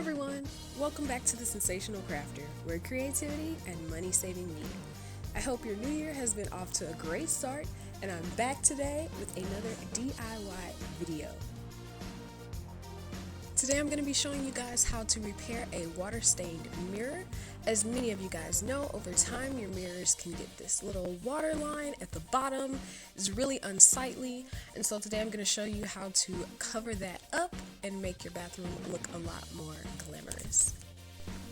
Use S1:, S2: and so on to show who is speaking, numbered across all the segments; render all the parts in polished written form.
S1: everyone! Welcome back to the Centsational Crafter, where creativity and money-saving meet. I hope your new year has been off to a great start, and I'm back today with another DIY video. Today I'm going to be showing you guys how to repair a water-stained mirror. As many of you guys know, over time your mirrors can get this little water line at the bottom. It's really unsightly, and so today I'm going to show you how to cover that up and make your bathroom look a lot more glamorous.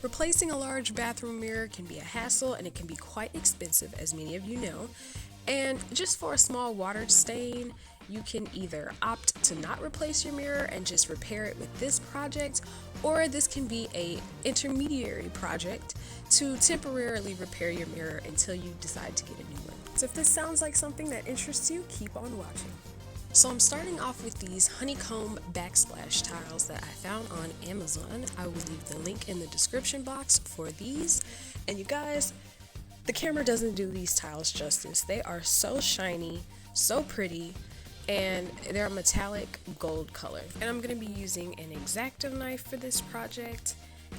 S1: Replacing a large bathroom mirror can be a hassle and it can be quite expensive, as many of you know. And just for a small water stain, you can either opt to not replace your mirror and just repair it with this project, or this can be a intermediary project to temporarily repair your mirror until you decide to get a new one. So if this sounds like something that interests you, keep on watching. So I'm starting off with these Honeycomb backsplash tiles that I found on Amazon. I will leave the link in the description box for these. And you guys, the camera doesn't do these tiles justice. They are so shiny, so pretty, and they're a metallic gold color. And I'm going to be using an X-Acto knife for this project,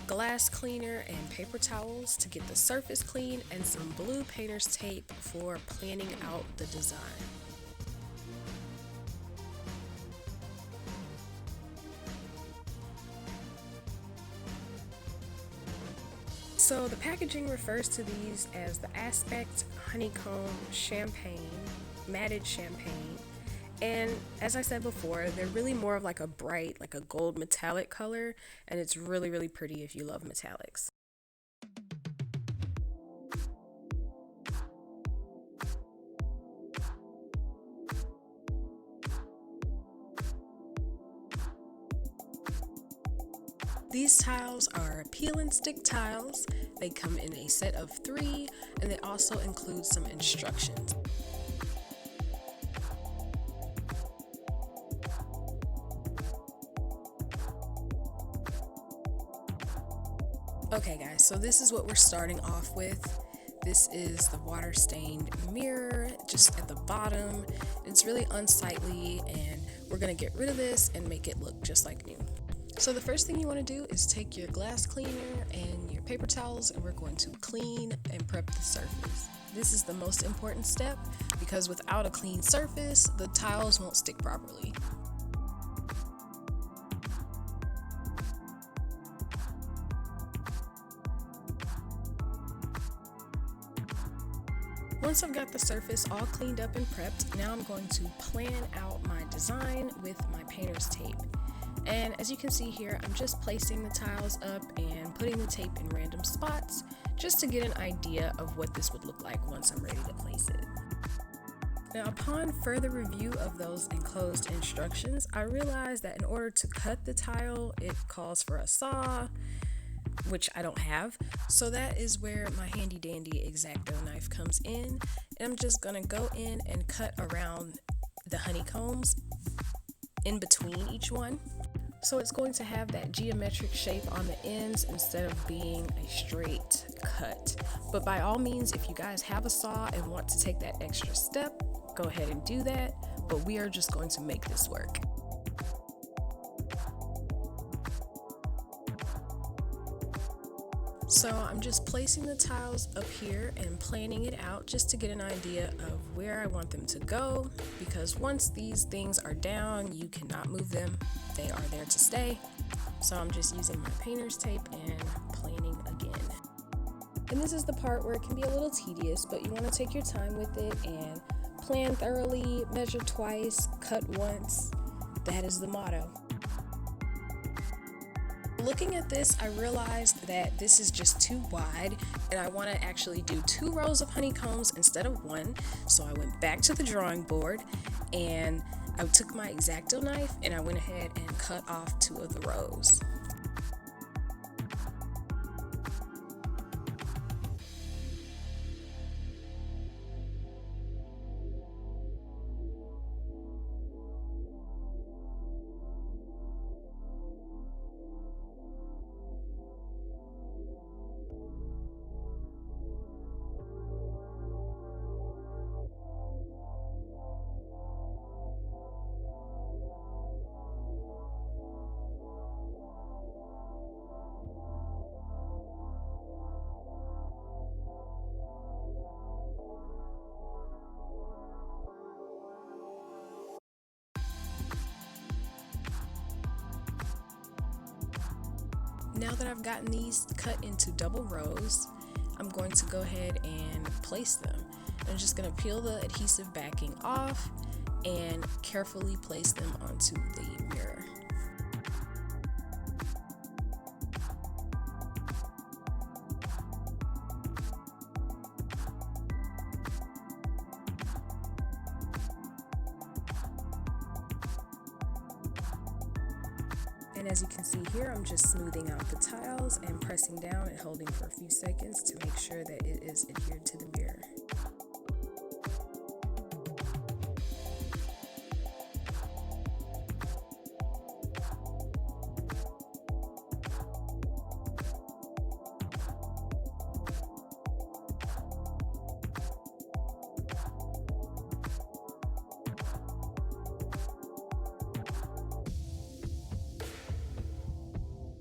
S1: glass cleaner, and paper towels to get the surface clean, and some blue painter's tape for planning out the design. So the packaging refers to these as the Aspect Honeycomb Champagne, matted champagne. And as I said before, they're really more of like a bright, like a gold metallic color, and it's really, really pretty if you love metallics. These tiles are peel and stick tiles. They come in a set of 3, and they also include some instructions. Okay guys, so this is what we're starting off with. This is the water stained mirror just at the bottom. It's really unsightly, and we're gonna get rid of this and make it look just like new. So the first thing you want to do is take your glass cleaner and your paper towels, and we're going to clean and prep the surface. This is the most important step because without a clean surface, the tiles won't stick properly. Once I've got the surface all cleaned up and prepped, now I'm going to plan out my design with my painter's tape. And as you can see here, I'm just placing the tiles up and putting the tape in random spots just to get an idea of what this would look like once I'm ready to place it. Now, upon further review of those enclosed instructions, I realized that in order to cut the tile, it calls for a saw, which I don't have. So that is where my handy dandy X-Acto knife comes in. And I'm just gonna go in and cut around the honeycombs in between each one. So it's going to have that geometric shape on the ends instead of being a straight cut. But by all means, if you guys have a saw and want to take that extra step, go ahead and do that. But we are just going to make this work. So I'm just placing the tiles up here and planning it out just to get an idea of where I want them to go, because once these things are down, you cannot move them. They are there to stay. So I'm just using my painter's tape and planning again. And this is the part where it can be a little tedious, but you want to take your time with it and plan thoroughly, measure twice, cut once. That is the motto. Looking at this, I realized that this is just too wide, and I want to actually do 2 rows of honeycombs instead of 1. So I went back to the drawing board and I took my X-Acto knife and I went ahead and cut off 2 of the rows. Now that I've gotten these cut into double rows, I'm going to go ahead and place them. I'm just going to peel the adhesive backing off and carefully place them onto the mirror. And as you can see here, I'm just smoothing out the tiles and pressing down and holding for a few seconds to make sure that it is adhered to the mirror.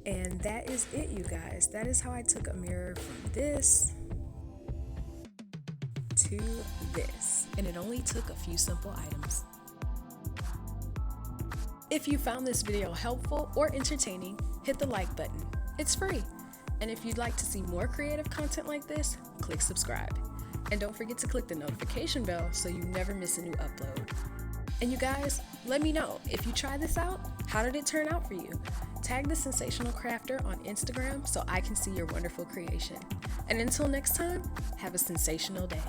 S1: And that is it, you guys. That is how I took a mirror from this to this. And it only took a few simple items. If you found this video helpful or entertaining, hit the like button. It's free. And if you'd like to see more creative content like this, click subscribe. And don't forget to click the notification bell so you never miss a new upload. And you guys, let me know, if you try this out, how did it turn out for you? Tag the Centsational Crafter on Instagram so I can see your wonderful creation. And until next time, have a sensational day.